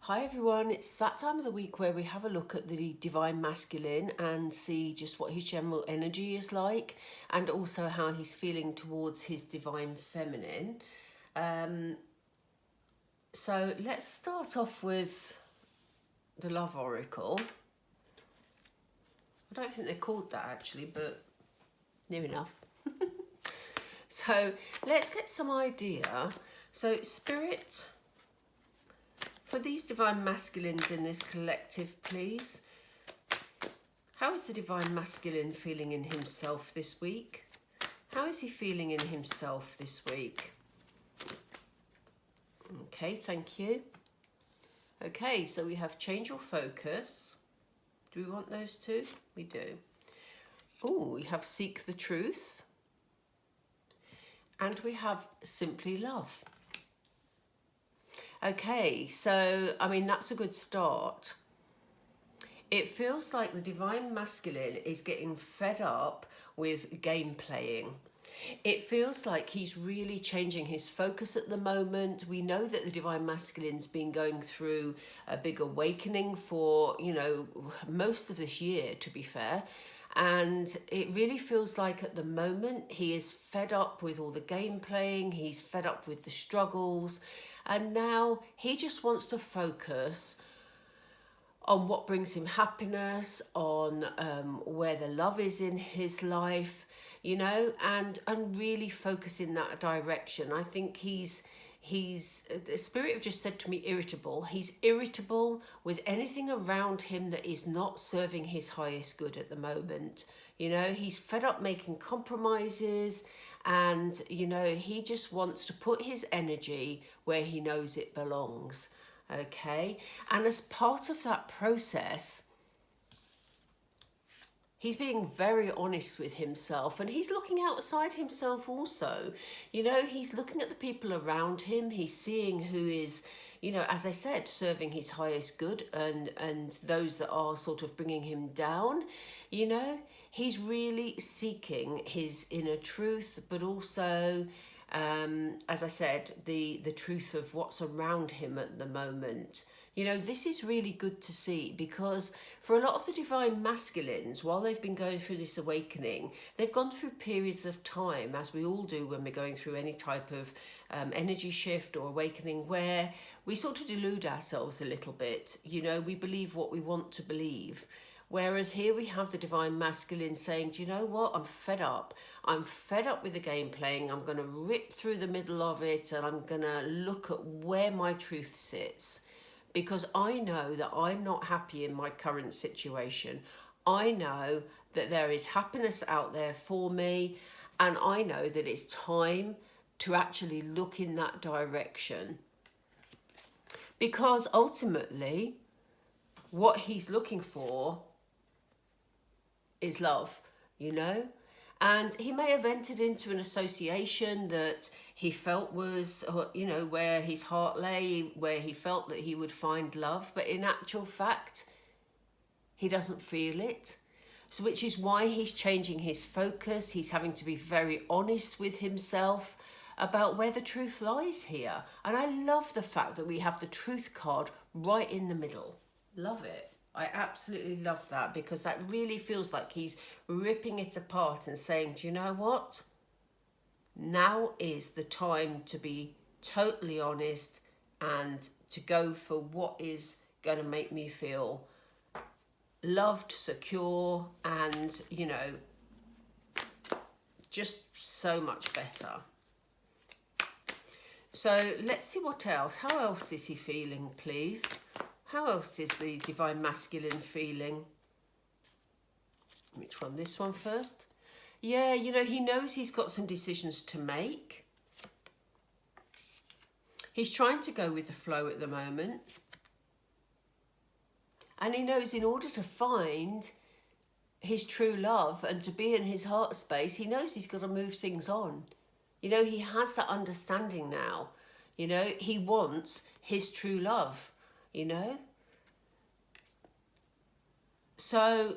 Hi everyone, it's that time of the week where we have a look at the divine masculine and see just what his general energy is like and also how he's feeling towards his divine feminine. So let's start off with the love oracle. I don't think they're called that actually, but near enough. So let's get some idea. So Spirit, for these divine masculines in this collective, please. How is the divine masculine feeling in himself this week? How is he feeling in himself this week? Okay, thank you. Okay, so we have change your focus. Do we want those two? We do. Oh, we have seek the truth. And we have simply love. Okay, so, I mean, that's a good start. It feels like the divine masculine is getting fed up with game playing. It feels like he's really changing his focus at the moment. We know that the divine masculine's been going through a big awakening for, most of this year, to be fair. And it really feels like at the moment he is fed up with all the game playing, he's fed up with the struggles, and now he just wants to focus on what brings him happiness, on where the love is in his life, and really focus in that direction. I think he's the spirit have just said to me irritable. He's irritable with anything around him that is not serving his highest good at the moment. He's fed up making compromises, and he just wants to put his energy where he knows it belongs. Okay, and as part of that process, he's being very honest with himself, and he's looking outside himself also. He's looking at the people around him. He's seeing who is, as I said, serving his highest good, and those that are sort of bringing him down. He's really seeking his inner truth, but also, as I said, the truth of what's around him at the moment. This is really good to see, because for a lot of the divine masculines, while they've been going through this awakening, they've gone through periods of time, as we all do when we're going through any type of energy shift or awakening, where we sort of delude ourselves a little bit. We believe what we want to believe. Whereas here we have the divine masculine saying, do you know what? I'm fed up. I'm fed up with the game playing. I'm going to rip through the middle of it, and I'm going to look at where my truth sits. Because I know that I'm not happy in my current situation. I know that there is happiness out there for me, and I know that it's time to actually look in that direction. Because ultimately, what he's looking for is love, and he may have entered into an association that he felt was, where his heart lay, where he felt that he would find love, but in actual fact, he doesn't feel it. So, which is why he's changing his focus. He's having to be very honest with himself about where the truth lies here. And I love the fact that we have the truth card right in the middle. Love it. I absolutely love that, because that really feels like he's ripping it apart and saying, do you know what? Now is the time to be totally honest and to go for what is going to make me feel loved, secure, and, just so much better. So let's see what else. How else is he feeling, please? How else is the divine masculine feeling? Which one? This one first? Yeah, he knows he's got some decisions to make. He's trying to go with the flow at the moment. And he knows in order to find his true love and to be in his heart space, he knows he's got to move things on. He has that understanding now. He wants his true love. So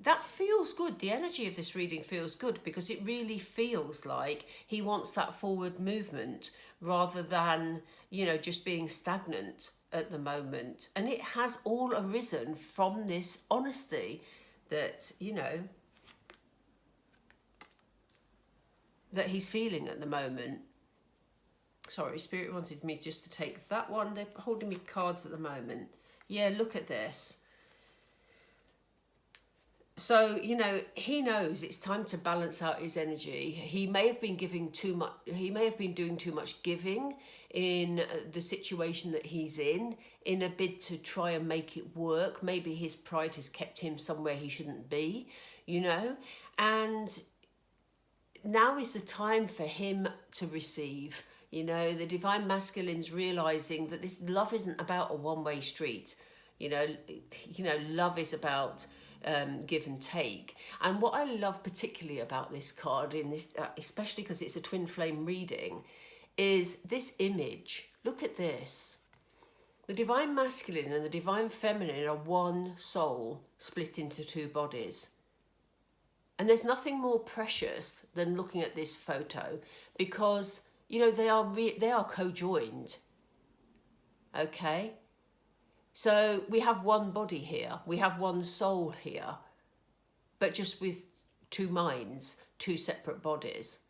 that feels good. The energy of this reading feels good because it really feels like he wants that forward movement rather than, you know, just being stagnant at the moment. And it has all arisen from this honesty that, you know, that he's feeling at the moment. Sorry, Spirit wanted me just to take that one. They're holding me cards at the moment. Yeah, look at this. So, you know, he knows it's time to balance out his energy. He may have been giving too much, he may have been doing too much giving in the situation that he's in a bid to try and make it work. Maybe his pride has kept him somewhere he shouldn't be, you know, and now is the time for him to receive. You know, the divine masculine's realizing that this love isn't about a one-way street. You know, love is about give and take. And what I love particularly about this card, in this, especially because it's a twin flame reading, is this image. Look at this. The divine masculine and the divine feminine are one soul split into two bodies. And there's nothing more precious than looking at this photo because, you know, they are co-joined. Okay? So we have one body here, we have one soul here, but just with two minds, two separate bodies.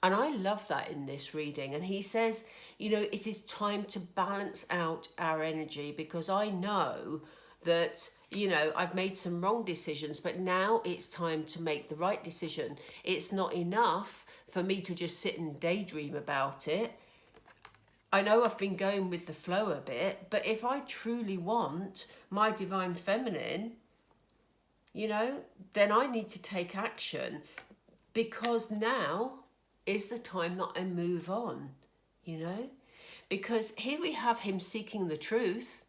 And I love that in this reading. And he says, you know, it is time to balance out our energy because I know that, you know, I've made some wrong decisions, but now it's time to make the right decision. It's not enough for me to just sit and daydream about it. I know I've been going with the flow a bit, but if I truly want my divine feminine, you know, then I need to take action because now is the time that I move on, you know, because here we have him seeking the truth,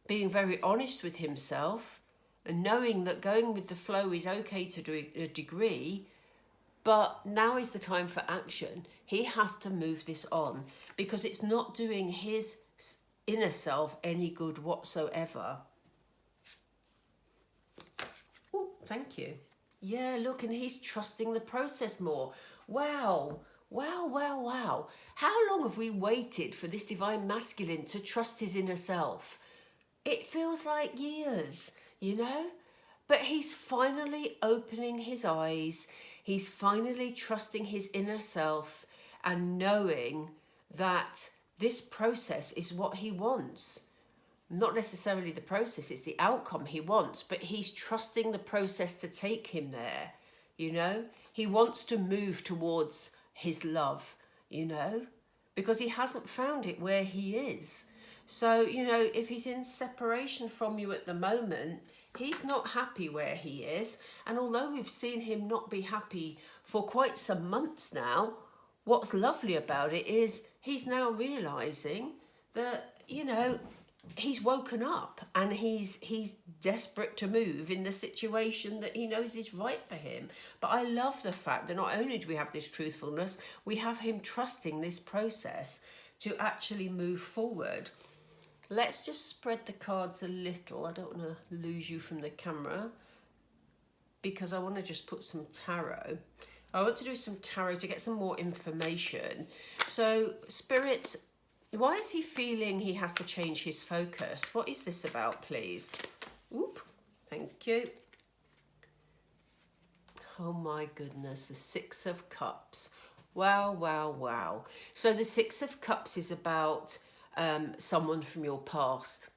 being very honest with himself and knowing that going with the flow is okay to a degree. But now is the time for action. He has to move this on because it's not doing his inner self any good whatsoever. Oh, thank you. Yeah, look, and he's trusting the process more. Wow, wow, wow, wow. How long have we waited for this divine masculine to trust his inner self? It feels like years, you know? But he's finally opening his eyes. He's finally trusting his inner self and knowing that this process is what he wants. Not necessarily the process, it's the outcome he wants, but he's trusting the process to take him there, you know? He wants to move towards his love, you know, because he hasn't found it where he is. So, you know, if he's in separation from you at the moment, he's not happy where he is. And although we've seen him not be happy for quite some months now, what's lovely about it is he's now realising that, you know, he's woken up and he's desperate to move in the situation that he knows is right for him. But I love the fact that not only do we have this truthfulness, we have him trusting this process to actually move forward. Let's just spread the cards a little. I don't want to lose you from the camera because I want to just put some tarot. I want to do some tarot to get some more information. So, Spirit, why is he feeling he has to change his focus? What is this about, please? Oop, thank you. Oh my goodness, the Six of Cups. Wow, wow, wow. So the Six of Cups is about someone from your past.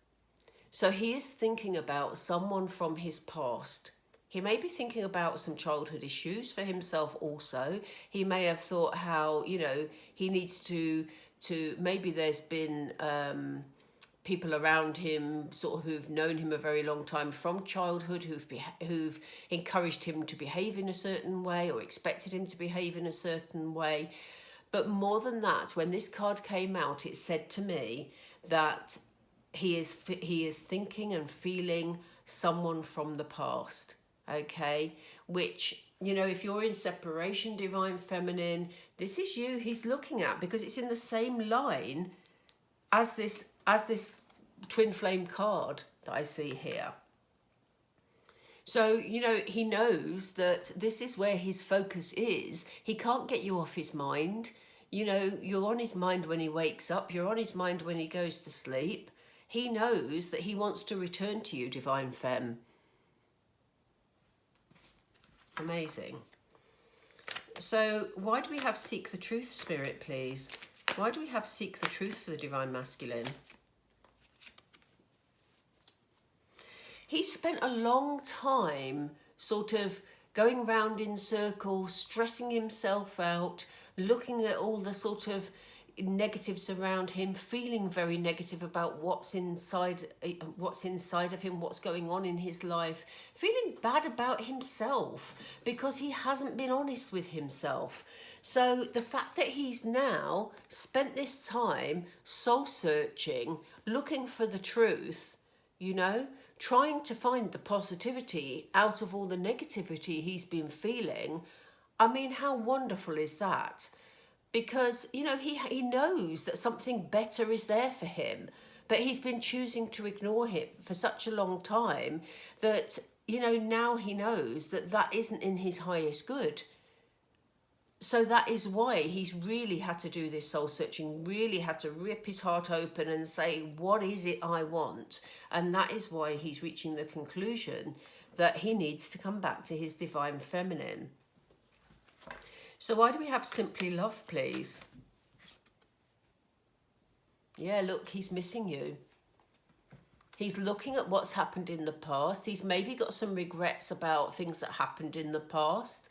So he is thinking about someone from his past. He may be thinking about some childhood issues for himself also. He may have thought how, you know, he needs to maybe there's been people around him sort of who've known him a very long time from childhood, who've encouraged him to behave in a certain way or expected him to behave in a certain way. But more than that, when this card came out, it said to me that he is thinking and feeling someone from the past, okay? Which, you know, if you're in separation, divine feminine, this is you he's looking at because it's in the same line as this twin flame card that I see here. So, you know, he knows that this is where his focus is. He can't get you off his mind. You know, you're on his mind when he wakes up. You're on his mind when he goes to sleep. He knows that he wants to return to you, Divine Femme. Amazing. So why do we have Seek the Truth, Spirit, please? Why do we have Seek the Truth for the Divine Masculine? He spent a long time sort of going round in circles, stressing himself out, looking at all the sort of negatives around him, feeling very negative about what's inside of him, what's going on in his life, feeling bad about himself because he hasn't been honest with himself. So the fact that he's now spent this time soul searching, looking for the truth, you know, trying to find the positivity out of all the negativity he's been feeling. I mean, how wonderful is that? Because, you know, he knows that something better is there for him, but he's been choosing to ignore it for such a long time that, you know, now he knows that that isn't in his highest good. So that is why he's really had to do this soul searching, really had to rip his heart open and say, what is it I want? And that is why he's reaching the conclusion that he needs to come back to his divine feminine. So why do we have Simply Love, please? Yeah, look, he's missing you. He's looking at what's happened in the past. He's maybe got some regrets about things that happened in the past.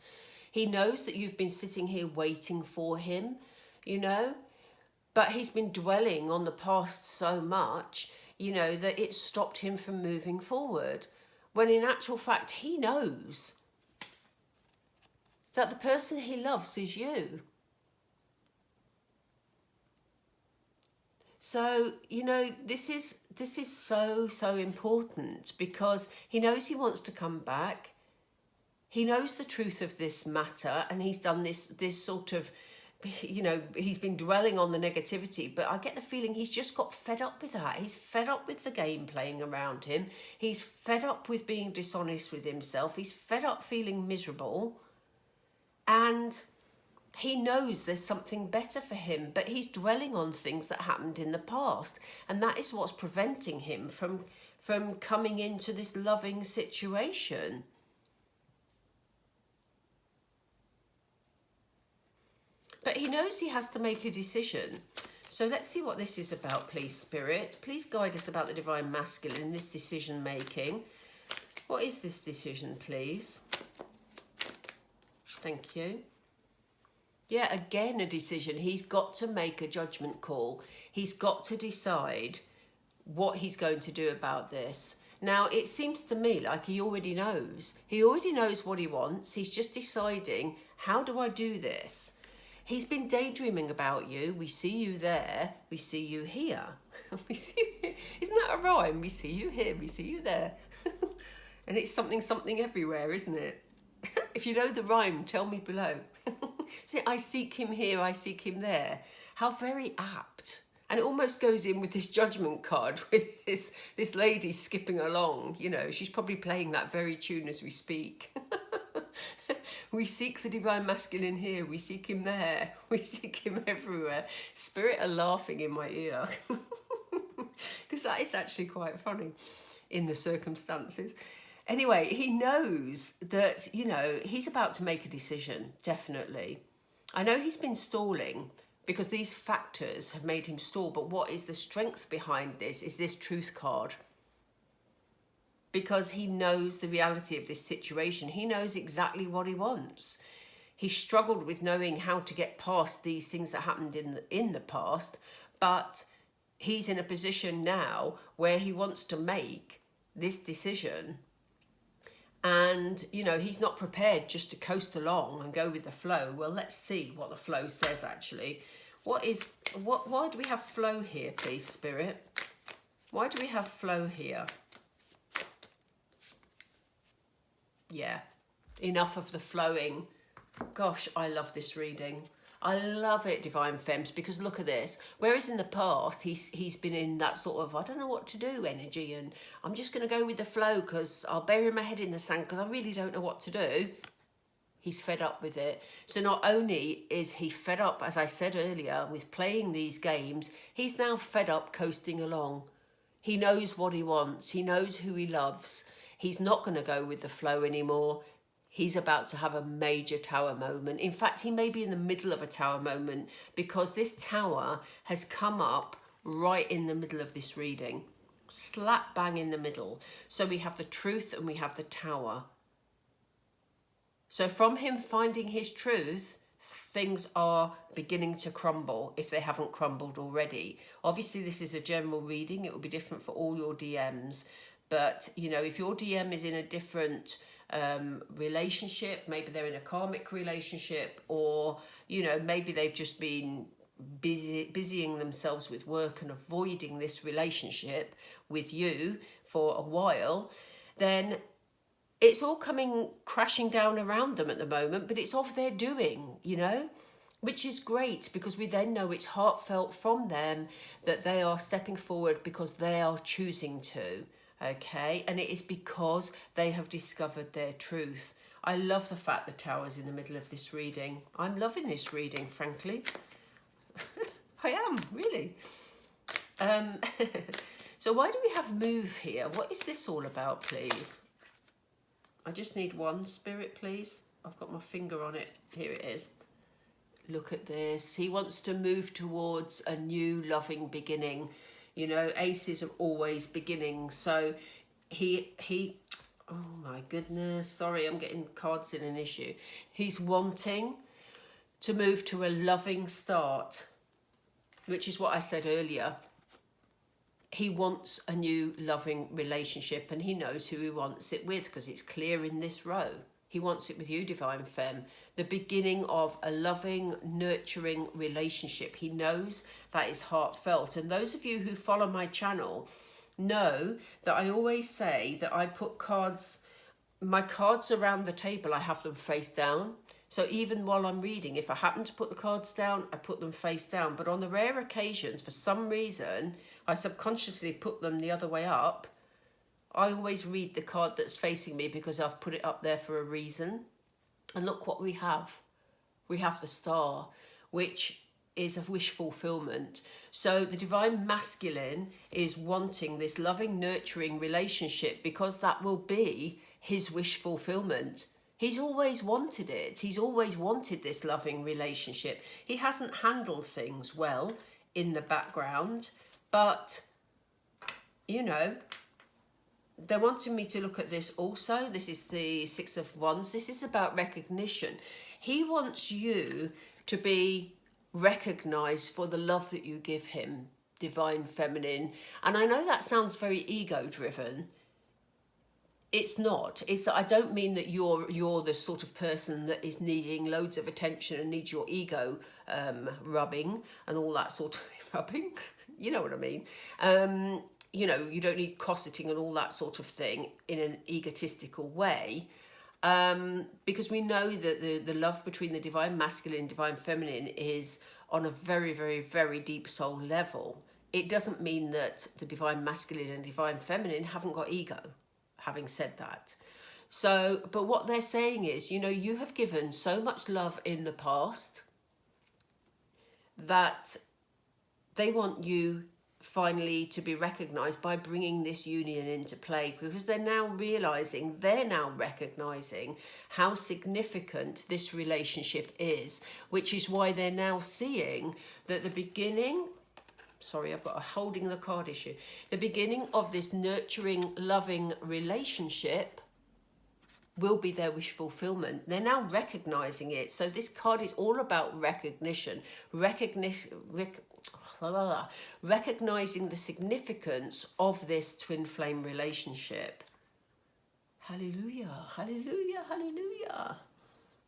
He knows that you've been sitting here waiting for him, you know, but he's been dwelling on the past so much, you know, that it stopped him from moving forward. When in actual fact, he knows that the person he loves is you. So, you know, this is so important because he knows he wants to come back. He knows the truth of this matter, and he's done this sort of, you know, he's been dwelling on the negativity, but I get the feeling he's just got fed up with that. He's fed up with the game playing around him. He's fed up with being dishonest with himself. He's fed up feeling miserable. And he knows there's something better for him, but he's dwelling on things that happened in the past. And that is what's preventing him from coming into this loving situation. But he knows he has to make a decision. So let's see what this is about, please, Spirit. Please guide us about the Divine Masculine in this decision making. What is this decision, please? Thank you. Yeah, again, a decision. He's got to make a judgment call. He's got to decide what he's going to do about this. Now, it seems to me like he already knows. He already knows what he wants. He's just deciding, how do I do this? He's been daydreaming about you. We see you there. We see you here. We see you. Isn't that a rhyme? We see you here. We see you there. And it's something everywhere, isn't it? If you know the rhyme, tell me below. See, I seek him here, I seek him there. How very apt. And it almost goes in with this judgment card with this lady skipping along. You know, she's probably playing that very tune as we speak. We seek the Divine Masculine here, we seek him there, we seek him everywhere. Spirit are laughing in my ear. Because that is actually quite funny in the circumstances. Anyway, he knows that, you know, he's about to make a decision, definitely. I know he's been stalling because these factors have made him stall, but what is the strength behind this is this truth card. Because he knows the reality of this situation. He knows exactly what he wants. He struggled with knowing how to get past these things that happened in the past, but he's in a position now where he wants to make this decision. And, you know, he's not prepared just to coast along and go with the flow. Well, let's see what the flow says, actually. Why do we have flow here, please, Spirit? Why do we have flow here? Yeah, enough of the flowing. Gosh, I love this reading. I love it, Divine Fems, because look at this. Whereas in the past, he's been in that sort of, I don't know what to do energy, and I'm just going to go with the flow because I'll bury my head in the sand because I really don't know what to do. He's fed up with it. So not only is he fed up, as I said earlier, with playing these games, he's now fed up coasting along. He knows what he wants. He knows who he loves. He's not going to go with the flow anymore. He's about to have a major tower moment. In fact, he may be in the middle of a tower moment because this tower has come up right in the middle of this reading. Slap bang in the middle. So we have the truth and we have the tower. So from him finding his truth, things are beginning to crumble if they haven't crumbled already. Obviously, this is a general reading. It will be different for all your DMs. But, you know, if your DM is in a different relationship, maybe they're in a karmic relationship, or, you know, maybe they've just been busying themselves with work and avoiding this relationship with you for a while, then it's all coming crashing down around them at the moment, but it's of their doing, you know, which is great because we then know it's heartfelt from them that they are stepping forward because they are choosing to. Okay, and it is because they have discovered their truth. I love the fact the tower's in the middle of this reading. I'm loving this reading, frankly. I am, really. So why do we have move here? What is this all about, please? I just need one, Spirit, please. I've got my finger on it. Here it is. Look at this. He wants to move towards a new loving beginning. You know, aces are always beginning. So he, oh my goodness. Sorry, I'm getting cards in an issue. He's wanting to move to a loving start, which is what I said earlier. He wants a new loving relationship and he knows who he wants it with because it's clear in this row. He wants it with you, Divine Femme. The beginning of a loving, nurturing relationship. He knows that is heartfelt. And those of you who follow my channel know that I always say that I put my cards around the table, I have them face down. So even while I'm reading, if I happen to put the cards down, I put them face down. But on the rare occasions, for some reason, I subconsciously put them the other way up. I always read the card that's facing me because I've put it up there for a reason. And look what we have. We have the star, which is a wish fulfillment. So the Divine Masculine is wanting this loving, nurturing relationship because that will be his wish fulfillment. He's always wanted it. He's always wanted this loving relationship. He hasn't handled things well in the background, but, you know, they're wanting me to look at this also. This is the Six of Wands. This is about recognition. He wants you to be recognized for the love that you give him, Divine Feminine. And I know that sounds very ego-driven. It's not. It's that I don't mean that you're the sort of person that is needing loads of attention and needs your ego rubbing and all that sort of rubbing. You know what I mean? You know, you don't need cosseting and all that sort of thing in an egotistical way, because we know that the love between the Divine Masculine and Divine Feminine is on a very, very, very deep soul level. It doesn't mean that the Divine Masculine and Divine Feminine haven't got ego, having said that. So, but what they're saying is, you know, you have given so much love in the past that they want you finally to be recognized by bringing this union into play, because they're now recognizing how significant this relationship is, which is why they're now seeing that the beginning, sorry, I've got a holding the card issue, the beginning of this nurturing, loving relationship will be their wish fulfillment. They're now recognizing it. So this card is all about recognition, recognizing the significance of this twin flame relationship. Hallelujah, hallelujah, hallelujah.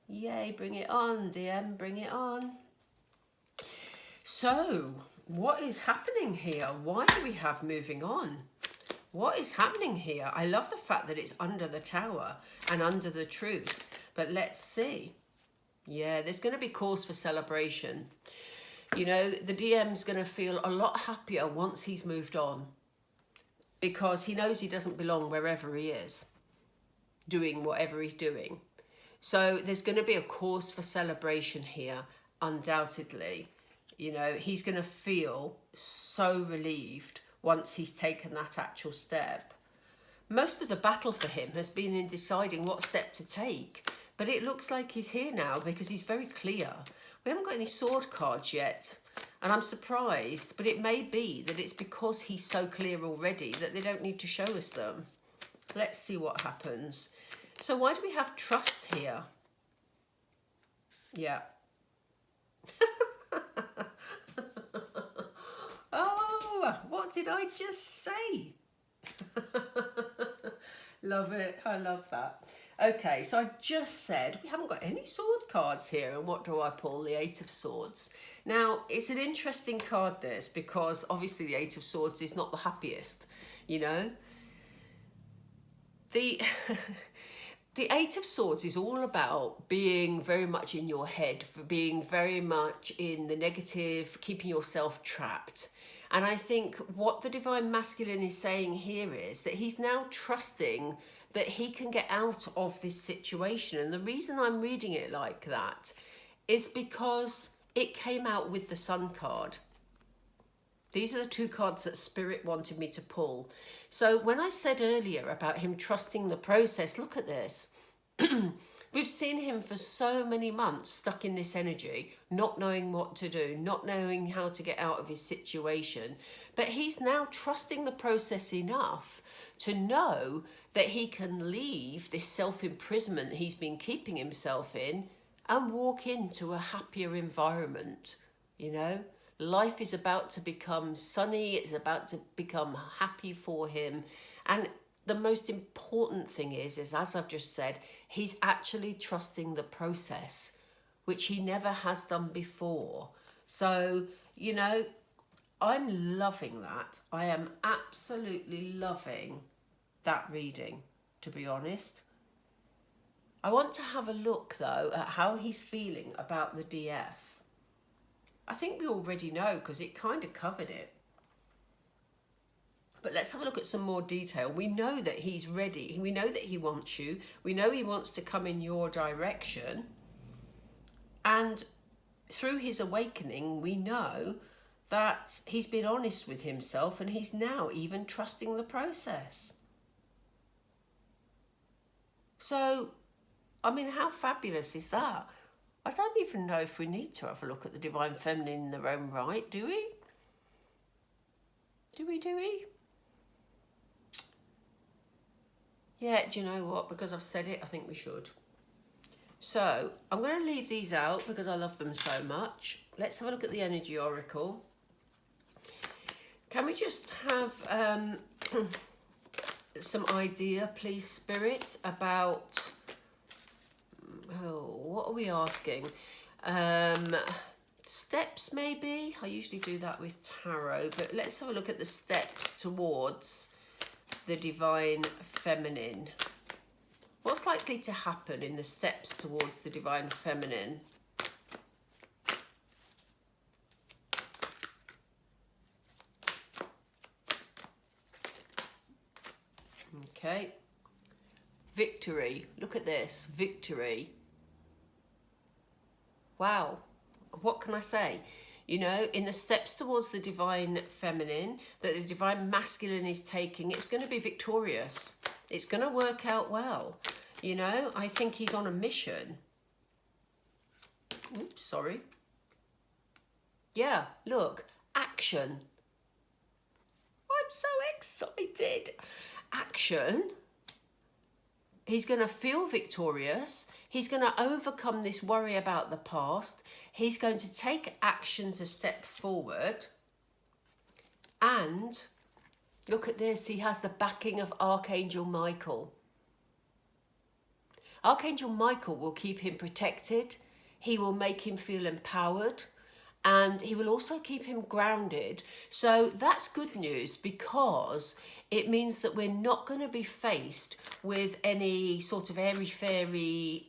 Yay, bring it on, DM, bring it on. So, what is happening here? Why do we have moving on? What is happening here? I love the fact that it's under the tower and under the truth. But let's see. Yeah, there's going to be cause for celebration. You know, the DM's going to feel a lot happier once he's moved on, because he knows he doesn't belong wherever he is, doing whatever he's doing. So there's going to be a cause for celebration here, undoubtedly. You know, he's going to feel so relieved once he's taken that actual step. Most of the battle for him has been in deciding what step to take, but it looks like he's here now because he's very clear. We haven't got any sword cards yet, and I'm surprised, but it may be that it's because he's so clear already that they don't need to show us them. Let's see what happens. So why do we have trust here? Yeah. Oh, what did I just say? Love it. I love that. Okay, so I just said we haven't got any sword cards here, and what do I pull? The Eight of Swords. Now, it's an interesting card, this, because obviously the Eight of Swords is not the happiest, you know. The the Eight of Swords is all about being very much in your head, for being very much in the negative, keeping yourself trapped. And I think what the Divine Masculine is saying here is that he's now trusting that he can get out of this situation. And the reason I'm reading it like that is because it came out with the Sun card. These are the two cards that Spirit wanted me to pull. So when I said earlier about him trusting the process, look at this. We've seen him for so many months stuck in this energy, not knowing what to do, not knowing how to get out of his situation. But he's now trusting the process enough to know that he can leave this self-imprisonment he's been keeping himself in and walk into a happier environment, you know? Life is about to become sunny, it's about to become happy for him. And the most important thing is as I've just said, he's actually trusting the process, which he never has done before. So, you know, I'm loving that. I am absolutely loving that reading, to be honest. I want to have a look, though, at how he's feeling about the DF. I think we already know because it kind of covered it. But let's have a look at some more detail. We know that he's ready. We know that he wants you. We know he wants to come in your direction. And through his awakening, we know that he's been honest with himself and he's now even trusting the process. So, I mean, how fabulous is that? I don't even know if we need to have a look at the Divine Feminine in their own right, do we? Do we? Yeah, do you know what? Because I've said it, I think we should. So, I'm going to leave these out because I love them so much. Let's have a look at the Energy Oracle. Can we just have some idea, please, Spirit, about... Oh, what are we asking? Steps, maybe? I usually do that with tarot, but let's have a look at the steps towards the Divine Feminine. What's likely to happen in the steps towards the Divine Feminine? Okay. Victory. Look at this. Victory. Wow. What can I say? You know, in the steps towards the Divine Feminine that the Divine Masculine is taking, it's going to be victorious. It's going to work out well. You know, I think he's on a mission. Oops, sorry. Yeah, look. Action. I'm so excited. Action. He's going to feel victorious. He's going to overcome this worry about the past. He's going to take action to step forward. And look at this. He has the backing of Archangel Michael. Archangel Michael will keep him protected. He will make him feel empowered. And he will also keep him grounded. So that's good news because it means that we're not going to be faced with any sort of airy-fairy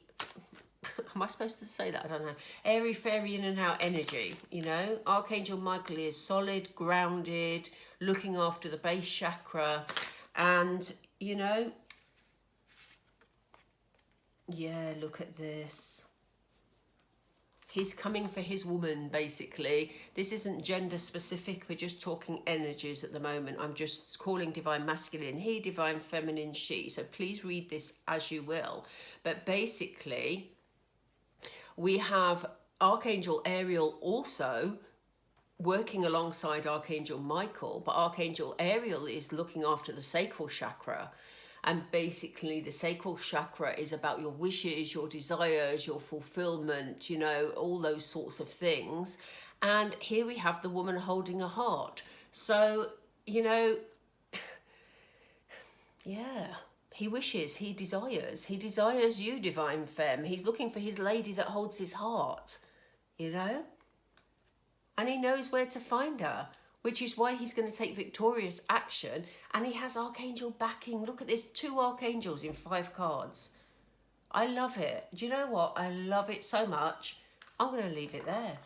am I supposed to say that? I don't know. Airy fairy in and out energy, you know. Archangel Michael is solid, grounded, looking after the base chakra. And, you know, yeah, look at this. He's coming for his woman, basically. This isn't gender specific. We're just talking energies at the moment. I'm just calling divine masculine he, divine feminine she. So please read this as you will. But basically, we have Archangel Ariel also working alongside Archangel Michael. But Archangel Ariel is looking after the sacral chakra. And basically the sacral chakra is about your wishes, your desires, your fulfillment, you know, all those sorts of things. And here we have the woman holding a heart. So, you know, yeah, he wishes, he desires you, divine femme. He's looking for his lady that holds his heart, you know, and he knows where to find her, which is why he's going to take victorious action. And he has Archangel backing. Look at this, 2 Archangels in 5 cards. I love it. Do you know what? I love it so much. I'm going to leave it there.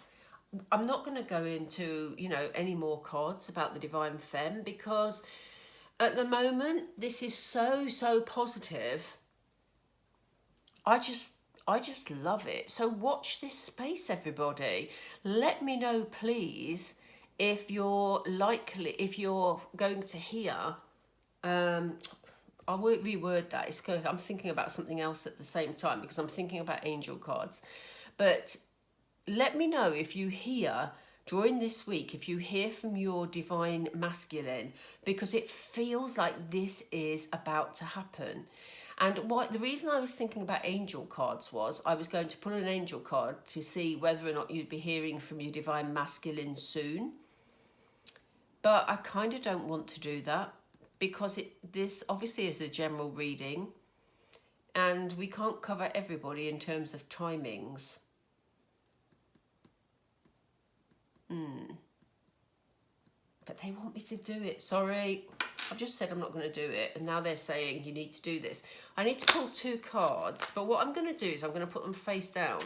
I'm not going to go into, you know, any more cards about the divine femme, because at the moment, this is so positive. I just love it. So watch this space, everybody. Let me know, please, if you're going to hear, I won't reword that. It's good. I'm thinking about something else at the same time because I'm thinking about angel cards. But let me know if you hear during this week, if you hear from your divine masculine, because it feels like this is about to happen. And the reason I was thinking about angel cards was I was going to pull an angel card to see whether or not you'd be hearing from your divine masculine soon. But I kind of don't want to do that because this obviously is a general reading and we can't cover everybody in terms of timings. But they want me to do it. Sorry. I've just said I'm not going to do it. And now they're saying you need to do this. I need to pull 2 cards. But what I'm going to do is I'm going to put them face down.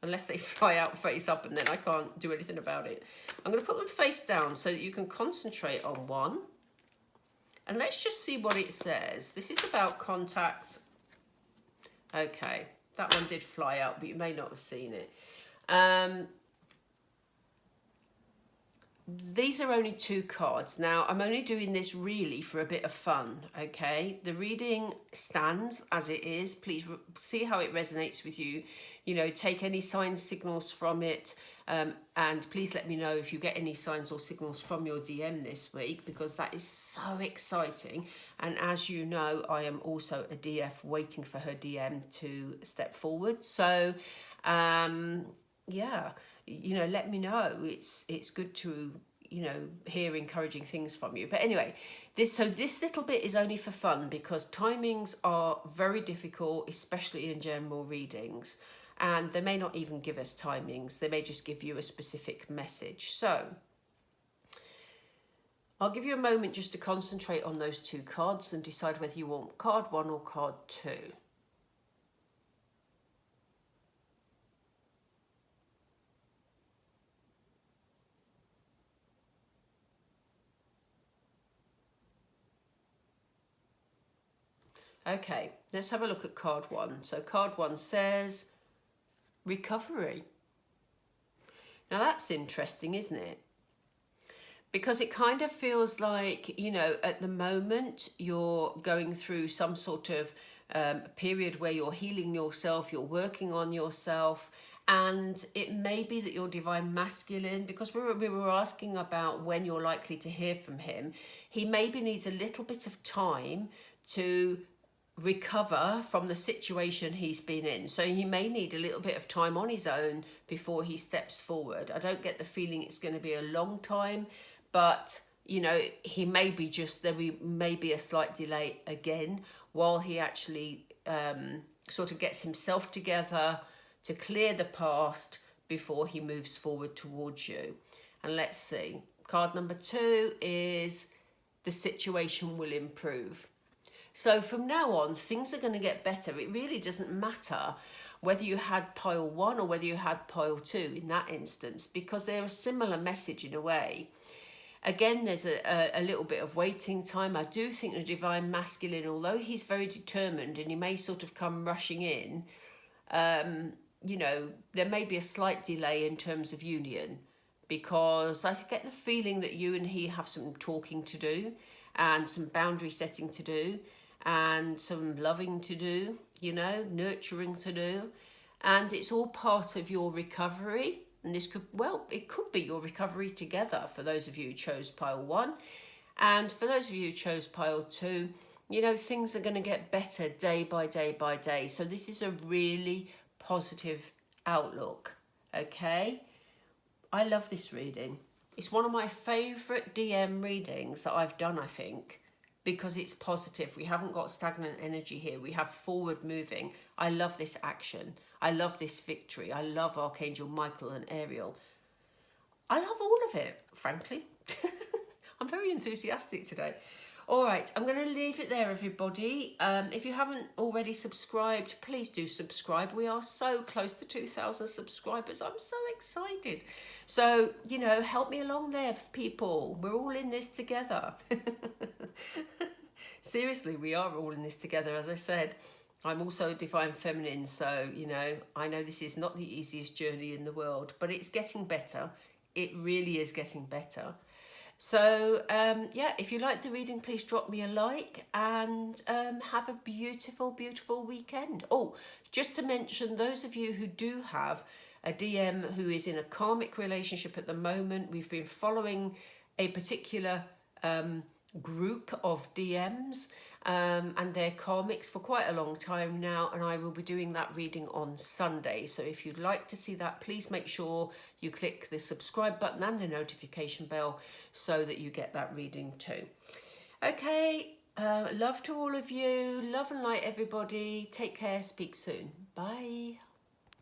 Unless they fly out face up and then I can't do anything about it. I'm going to put them face down so that you can concentrate on one. And let's just see what it says. This is about contact. Okay, that one did fly out, but you may not have seen it. These are only 2 cards. Now, I'm only doing this really for a bit of fun, okay? The reading stands as it is. Please see how it resonates with you. You know, take any signs, signals from it. And please let me know if you get any signs or signals from your DM this week, because that is so exciting. And as you know, I am also a DF waiting for her DM to step forward. So, yeah, you know, let me know. It's good to, you know, hear encouraging things from you. But anyway, this little bit is only for fun because timings are very difficult, especially in general readings. And they may not even give us timings. They may just give you a specific message. So I'll give you a moment just to concentrate on those 2 cards and decide whether you want card 1 or card 2. Okay, let's have a look at card 1. So card 1 says recovery. Now that's interesting, isn't it? Because it kind of feels like, you know, at the moment you're going through some sort of period where you're healing yourself, you're working on yourself, and it may be that your divine masculine, because we were asking about when you're likely to hear from him, he maybe needs a little bit of time to recover from the situation he's been in. So he may need a little bit of time on his own before he steps forward. I don't get the feeling it's going to be a long time, but you know, he may be there may be a slight delay again while he actually sort of gets himself together to clear the past before he moves forward towards you. And let's see, card number 2 is the situation will improve. So from now on, things are going to get better. It really doesn't matter whether you had pile 1 or whether you had pile 2 in that instance, because they're a similar message in a way. Again, there's a little bit of waiting time. I do think the divine masculine, although he's very determined and he may sort of come rushing in, you know, there may be a slight delay in terms of union, because I get the feeling that you and he have some talking to do and some boundary setting to do and some loving to do, you know, nurturing to do. And it's all part of your recovery. And this could, well, it could be your recovery together for those of you who chose pile 1. And for those of you who chose pile 2, you know, things are going to get better day by day by day. So this is a really positive outlook, okay? I love this reading. It's one of my favourite DM readings that I've done, I think, because it's positive. We haven't got stagnant energy here. We have forward moving. I love this action. I love this victory. I love Archangel Michael and Ariel. I love all of it, frankly. I'm very enthusiastic today. All right, I'm going to leave it there, everybody. If you haven't already subscribed, please do subscribe. We are so close to 2,000 subscribers. I'm so excited. So, you know, help me along there, people. We're all in this together. Seriously, we are all in this together, as I said. I'm also a divine feminine, so, you know, I know this is not the easiest journey in the world, but it's getting better. It really is getting better. So, yeah, if you like the reading, please drop me a like and have a beautiful, beautiful weekend. Oh, just to mention, those of you who do have a DM who is in a karmic relationship at the moment, we've been following a particular group of DMs and their karmics for quite a long time now, and I will be doing that reading on Sunday. So if you'd like to see that, please make sure you click the subscribe button and the notification bell so that you get that reading too. Okay, love to all of you. Love and light, everybody. Take care. Speak soon. Bye.